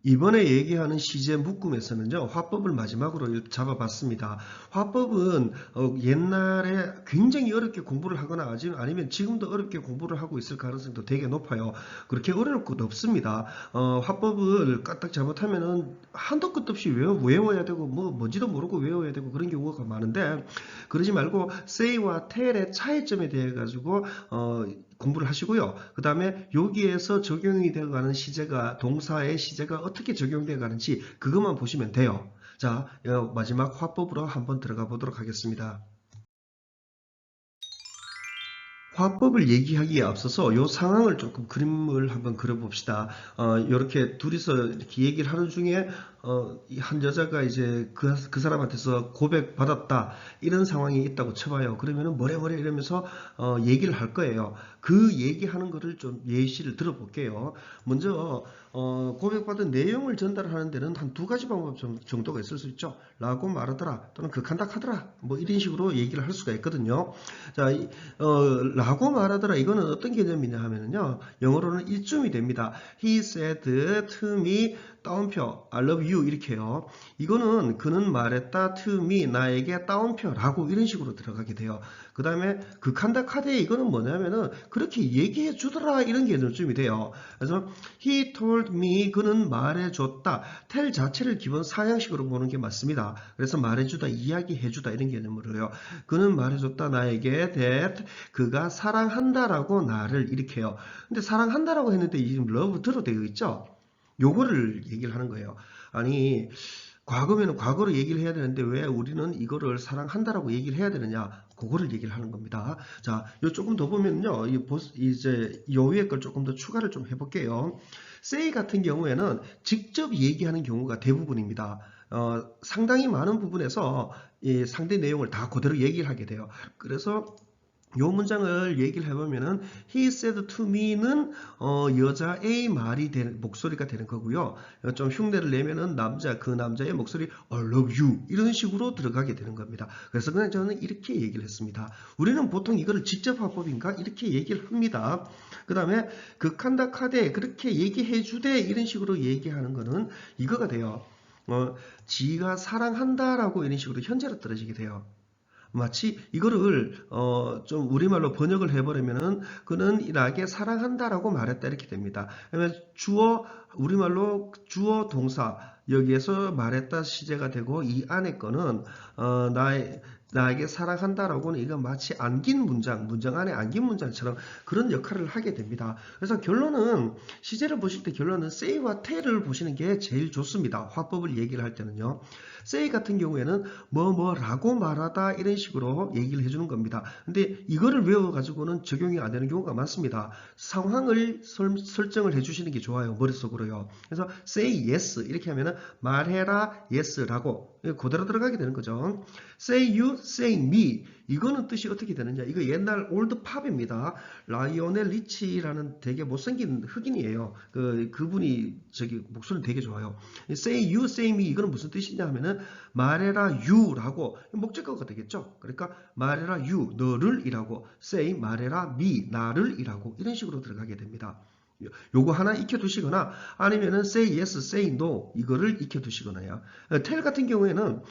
이번에 얘기하는 시제 묶음에서는요, 화법을 마지막으로 잡아봤습니다. 화법은 옛날에 굉장히 어렵게 공부를 하거나 아니면 지금도 어렵게 공부를 하고 있을 가능성도 되게 높아요. 그렇게 어려울 것 없습니다. 화법을 까딱 잘못하면은 한도 끝 없이 외워야 되고 뭔지도 모르고 외워야 되고 그런 경우가 많은데, 그러지 말고 say와 tell의 차이점에 대해 가지고 공부를 하시고요. 그 다음에 여기에서 적용이 되어가는 시제가, 동사의 시제가 어떻게 적용되어 가는지 그것만 보시면 돼요. 자, 마지막 화법으로 한번 들어가 보도록 하겠습니다. 화법을 얘기하기에 앞서서 이 상황을 조금 그림을 한번 그려봅시다. 이렇게 둘이서 이렇게 얘기를 하는 중에 한 여자가 이제 그 사람한테서 고백받았다 이런 상황이 있다고 쳐봐요. 그러면은 뭐래 이러면서 얘기를 할 거예요. 그 얘기하는 거를 좀 예시를 들어볼게요. 먼저 고백받은 내용을 전달하는 데는 한 두 가지 방법 정도가 있을 수 있죠. 라고 말하더라 또는 극한다 하더라 뭐 이런 식으로 얘기를 할 수가 있거든요. 자, 라고 말하더라. 이거는 어떤 개념이냐 하면요. 영어로는 일중이 됩니다. He said to me, 따옴표, I love you. 이렇게요. 이거는 그는 말했다 to me, 나에게 따옴표라고 이런 식으로 들어가게 돼요. 그 다음에 극한다 카드에 이거는 뭐냐면은 그렇게 얘기해 주더라 이런 개념쯤이 돼요. 그래서 he told me, 그는 말해줬다. tell 자체를 기본 사양식으로 보는 게 맞습니다. 그래서 말해주다, 이야기해주다 이런 개념으로요. 그는 말해줬다 나에게 that 그가 사랑한다라고 나를 일으켜요. 근데 사랑한다라고 했는데 지금 love 들어 되어 있죠? 요거를 얘기를 하는 거예요. 아니 과거면은 과거로 얘기를 해야 되는데 왜 우리는 이거를 사랑한다라고 얘기를 해야 되느냐? 그거를 얘기를 하는 겁니다. 자, 요 조금 더 보면요. 이제 요 위에 걸 조금 더 추가를 좀 해볼게요. say 같은 경우에는 직접 얘기하는 경우가 대부분입니다. 상당히 많은 부분에서 이 상대 내용을 다 그대로 얘기를 하게 돼요. 그래서 요 문장을 얘기를 해보면은 he said to me는 여자 A 말이 목소리가 되는 거고요. 좀 흉내를 내면은 그 남자의 목소리 I love you 이런 식으로 들어가게 되는 겁니다. 그래서 그냥 저는 이렇게 얘기를 했습니다. 우리는 보통 이거를 직접 화법인가 이렇게 얘기를 합니다. 그 다음에 극한다 카대 그렇게 얘기해 주되 이런 식으로 얘기하는 거는 이거가 돼요. 지가 사랑한다라고 이런 식으로 현재로 떨어지게 돼요. 마치 이거를 좀 우리말로 번역을 해버리면은 그는 나에게 사랑한다라고 말했다 이렇게 됩니다. 그러면 우리말로 주어 동사 여기에서 말했다 시제가 되고 이 안에 거는 나에게 사랑한다라고는 이거 마치 안긴 문장 안에 안긴 문장처럼 그런 역할을 하게 됩니다. 그래서 결론은 시제를 보실 때 결론은 say와 tell을 보시는 게 제일 좋습니다. 화법을 얘기를 할 때는요. say 같은 경우에는 뭐라고 말하다 이런 식으로 얘기를 해주는 겁니다. 근데 이거를 외워가지고는 적용이 안 되는 경우가 많습니다. 상황을 설정을 해주시는 게 좋아요. 머릿속으로요. 그래서 say yes 이렇게 하면은 말해라 yes라고 그대로 들어가게 되는 거죠. say you, say me 이거는 뜻이 어떻게 되느냐? 이거 옛날 올드 팝입니다. 라이오넬 리치라는 되게 못생긴 흑인이에요. 그분이 목소리 되게 좋아요. say you, say me 이거는 무슨 뜻이냐 하면은 말해라 you라고 목적어가 되겠죠. 그러니까 말해라 you 너를 이라고 say 말해라 me 나를 이라고 이런 식으로 들어가게 됩니다. 요거 하나 익혀두시거나 아니면은 say yes, say no 이거를 익혀두시거나요. tell 같은 경우에는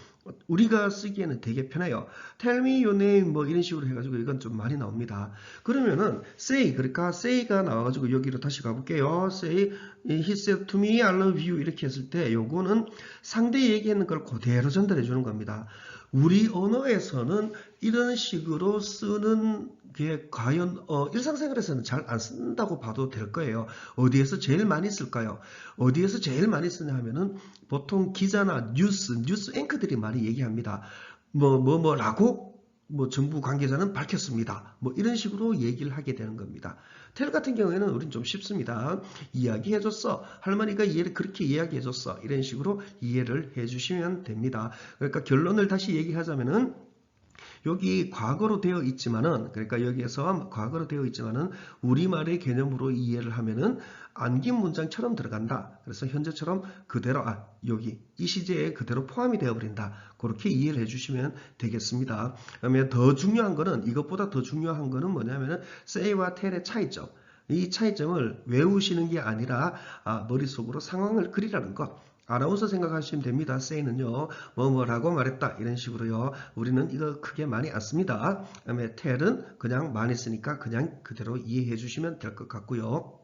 우리가 쓰기에는 되게 편해요. tell me your name 뭐 이런 식으로 해가지고 이건 좀 많이 나옵니다. 그러면은 say 그러니까 say가 나와가지고 여기로 다시 가볼게요. say he said to me I love you 이렇게 했을 때 요거는 상대 얘기하는 걸 그대로 전달해 주는 겁니다. 우리 언어에서는 이런 식으로 쓰는 게 과연 일상생활에서는 잘 안 쓴다고 봐도 될 거예요. 어디에서 제일 많이 쓸까요? 어디에서 제일 많이 쓰냐 하면은 보통 기자나 뉴스 앵커들이 많이 얘기합니다. 뭐라고 정부 관계자는 밝혔습니다. 뭐 이런 식으로 얘기를 하게 되는 겁니다. 텔 같은 경우에는 우린 좀 쉽습니다. 이야기해줬어. 할머니가 그렇게 이야기해줬어. 이런 식으로 이해를 해주시면 됩니다. 그러니까 결론을 다시 얘기하자면은 여기 과거로 되어 있지만은 그러니까 여기에서 과거로 되어 있지만은 우리말의 개념으로 이해를 하면은 안긴 문장처럼 들어간다. 그래서 현재처럼 그대로 여기 이 시제에 그대로 포함이 되어 버린다. 그렇게 이해를 해주시면 되겠습니다. 그러면 더 중요한 거는 이것보다 더 중요한 거는 뭐냐면은 say와 tell의 차이점. 이 차이점을 외우시는 게 아니라 머릿속으로 상황을 그리라는 것. 아나운서 생각하시면 됩니다. say는요. 뭐뭐라고 말했다. 이런 식으로요. 우리는 이거 크게 많이 안 씁니다. 그다음에 tell은 그냥 많이 쓰니까 그냥 그대로 이해해 주시면 될 것 같고요.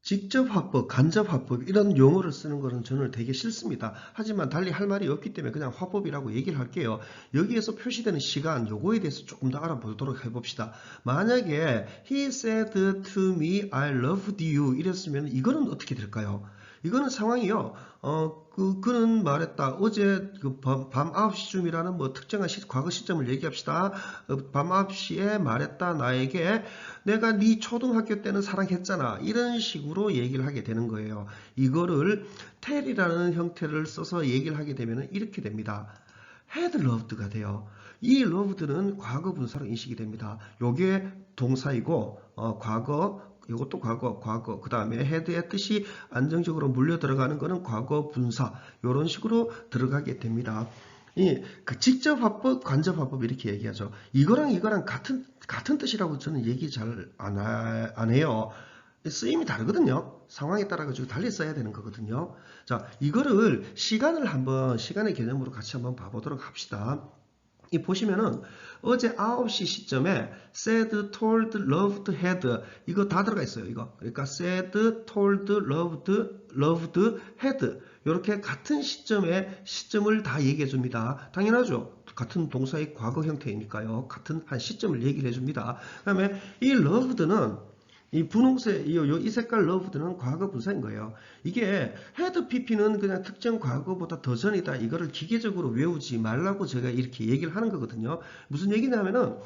직접 화법, 간접 화법 이런 용어를 쓰는 것은 저는 되게 싫습니다. 하지만 달리 할 말이 없기 때문에 그냥 화법이라고 얘기를 할게요. 여기에서 표시되는 시간 요거에 대해서 조금 더 알아보도록 해봅시다. 만약에 He said to me I loved you 이랬으면 이거는 어떻게 될까요? 이거는 상황이요. 그는 말했다. 어제 밤 9시쯤이라는 뭐 특정한 과거 시점을 얘기합시다. 밤 9시에 말했다. 나에게 내가 네 초등학교 때는 사랑했잖아. 이런 식으로 얘기를 하게 되는 거예요. 이거를 tell이라는 형태를 써서 얘기를 하게 되면 이렇게 됩니다. had loved가 돼요. 이 loved는 과거 분사로 인식이 됩니다. 요게 동사이고 과거 이것도 과거 그 다음에 had의 뜻이 안정적으로 물려 들어가는 거는 과거 분사 이런 식으로 들어가게 됩니다. 그 직접 화법, 간접 화법 이렇게 얘기하죠. 이거랑 같은 뜻이라고 저는 얘기 잘 안 해요. 쓰임이 다르거든요. 상황에 따라 가지고 달리 써야 되는 거거든요. 자, 이거를 시간의 개념으로 같이 한번 봐보도록 합시다. 이 보시면은 어제 9시 시점에 said, told, loved, had 이거 다 들어가 있어요. 이거. 그러니까 said, told, loved, had 이렇게 같은 시점을 다 얘기해 줍니다. 당연하죠. 같은 동사의 과거 형태이니까요. 같은 한 시점을 얘기를 해줍니다. 그 다음에 이 loved는 이 분홍색, 이 색깔 loved는 과거 분사인 거예요. 이게 had pp는 그냥 특정 과거보다 더 전이다. 이거를 기계적으로 외우지 말라고 제가 이렇게 얘기를 하는 거거든요. 무슨 얘기냐면은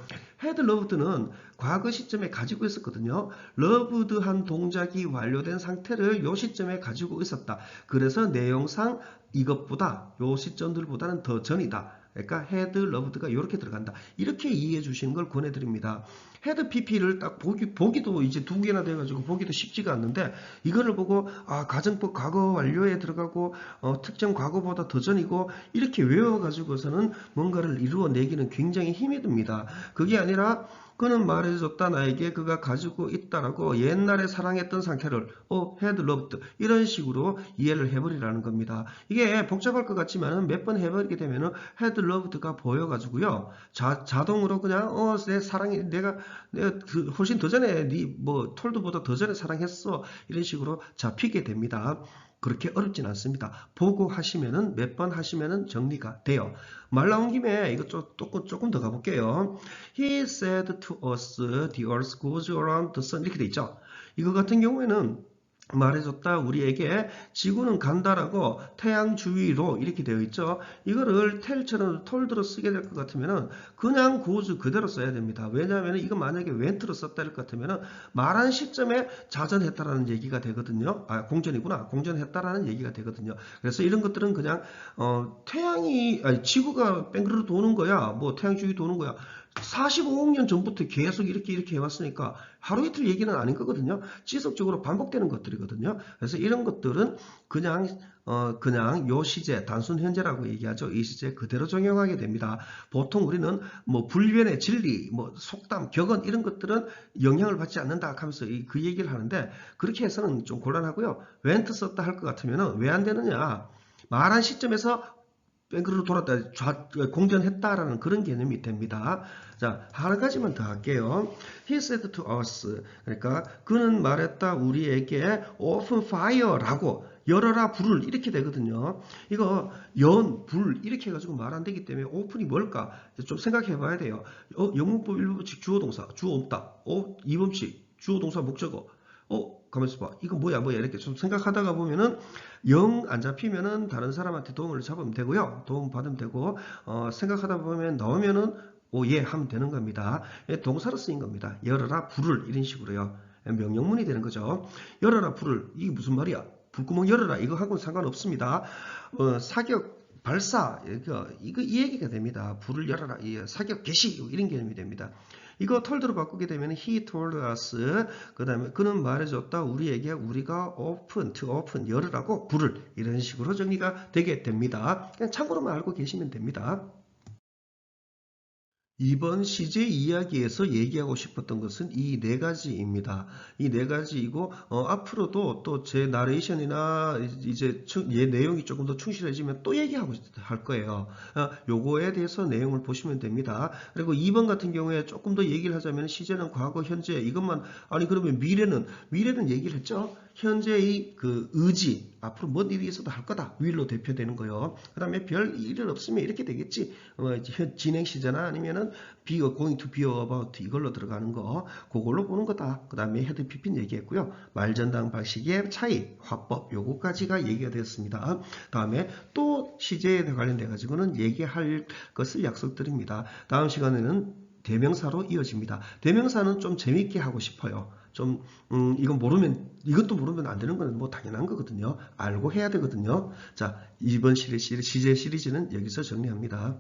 had loved는 과거 시점에 가지고 있었거든요. loved한 동작이 완료된 상태를 이 시점에 가지고 있었다. 그래서 내용상 이것보다 이 시점들보다는 더 전이다. 그러니까 had, loved가 이렇게 들어간다. 이렇게 이해해 주시는 걸 권해드립니다. had pp를 딱 보기도 이제 두 개나 돼가지고 보기도 쉽지가 않는데 이거를 보고 가정법 과거 완료에 들어가고 특정 과거보다 더 전이고 이렇게 외워가지고서는 뭔가를 이루어내기는 굉장히 힘이 듭니다. 그게 아니라 그는 말해줬다 나에게 그가 가지고 있다라고 옛날에 사랑했던 상태를 had loved 이런 식으로 이해를 해버리라는 겁니다. 이게 복잡할 것 같지만 몇 번 해버리게 되면 had loved가 보여가지고요. 자동으로 그냥 내 사랑이 내가 훨씬 더 전에 뭐 톨드보다 더 전에 사랑했어 이런 식으로 잡히게 됩니다. 그렇게 어렵진 않습니다. 보고 하시면은 몇 번 하시면은 정리가 돼요. 말 나온 김에 이거 조금 더 가볼게요. He said to us, the earth goes around the sun 이렇게 돼 있죠. 이거 같은 경우에는 말해줬다 우리에게 지구는 간다라고 태양 주위로 이렇게 되어 있죠. 이거를 텔처럼 톨드로 쓰게 될 것 같으면 그냥 고즈 그대로 써야 됩니다. 왜냐하면 이거 만약에 웬트로 썼다 할 것 같으면 말한 시점에 자전했다라는 얘기가 되거든요. 공전이구나. 공전했다라는 얘기가 되거든요. 그래서 이런 것들은 그냥 지구가 뺑그르르 도는 거야. 뭐 태양 주위 도는 거야. 45억 년 전부터 계속 이렇게 해왔으니까 하루 이틀 얘기는 아닌 거거든요. 지속적으로 반복되는 것들이거든요. 그래서 이런 것들은 그냥 요 시제, 단순 현재라고 얘기하죠. 이 시제 그대로 적용하게 됩니다. 보통 우리는 뭐 불변의 진리, 뭐 속담, 격언 이런 것들은 영향을 받지 않는다 하면서 그 얘기를 하는데 그렇게 해서는 좀 곤란하고요. 웬트 썼다 할 것 같으면 왜 안 되느냐? 말한 시점에서 뱅크로 돌았다, 공전했다라는 그런 개념이 됩니다. 자, 한 가지만 더 할게요. He said to us. 그러니까 그는 말했다 우리에게 open fire라고 열어라 불을 이렇게 되거든요. 이거 불 이렇게 해가지고 말 안 되기 때문에 open이 뭘까? 좀 생각해 봐야 돼요. 영문법 1법칙 주어 동사, 주어 없다. 2법칙 주어 동사 목적어. 가만있어 봐. 이거 뭐야 이렇게 좀 생각하다가 보면은 영 안 잡히면은 다른 사람한테 도움을 잡으면 되고요. 도움 받으면 되고 생각하다 보면 나오면은 예 하면 되는 겁니다. 동사로 쓰인 겁니다. 열어라 불을 이런 식으로요. 명령문이 되는 거죠. 열어라 불을 이게 무슨 말이야? 불구멍 열어라 이거하고는 상관없습니다. 사격 발사 이거 이 얘기가 됩니다. 불을 열어라 사격 개시 이런 개념이 됩니다. 이거 톨드로 바꾸게 되면 he told us 그 다음에 그는 말해줬다 우리에게 우리가 open 열으라고 불을 이런 식으로 정리가 되게 됩니다. 그냥 참고로만 알고 계시면 됩니다. 이번 CJ 이야기에서 얘기하고 싶었던 것은 이 네 가지입니다. 이 네 가지이고 앞으로도 또 제 나레이션이나 이제 얘 내용이 조금 더 충실해지면 또 얘기하고 할 거예요. 요거에 대해서 내용을 보시면 됩니다. 그리고 2번 같은 경우에 조금 더 얘기를 하자면 시제는 과거, 현재 이것만 아니 그러면 미래는 얘기를 했죠. 현재의 그 의지 앞으로 뭔 일이 있어도 할 거다 will로 대표되는 거요. 그 다음에 별 일은 없으면 이렇게 되겠지. 진행 시제나 아니면은 going to be about 이걸로 들어가는 거 그걸로 보는 거다. 그 다음에 헤드 피핀 얘기했고요. 말전당 방식의 차이, 화법 요거까지가 얘기가 되었습니다. 다음에 또 시제에 관련돼 가지고는 얘기할 것을 약속드립니다. 다음 시간에는 대명사로 이어집니다. 대명사는 좀 재밌게 하고 싶어요. 좀 이것도 모르면 안 되는 건 뭐 당연한 거거든요. 알고 해야 되거든요. 자, 이번 시제 시리즈는 여기서 정리합니다.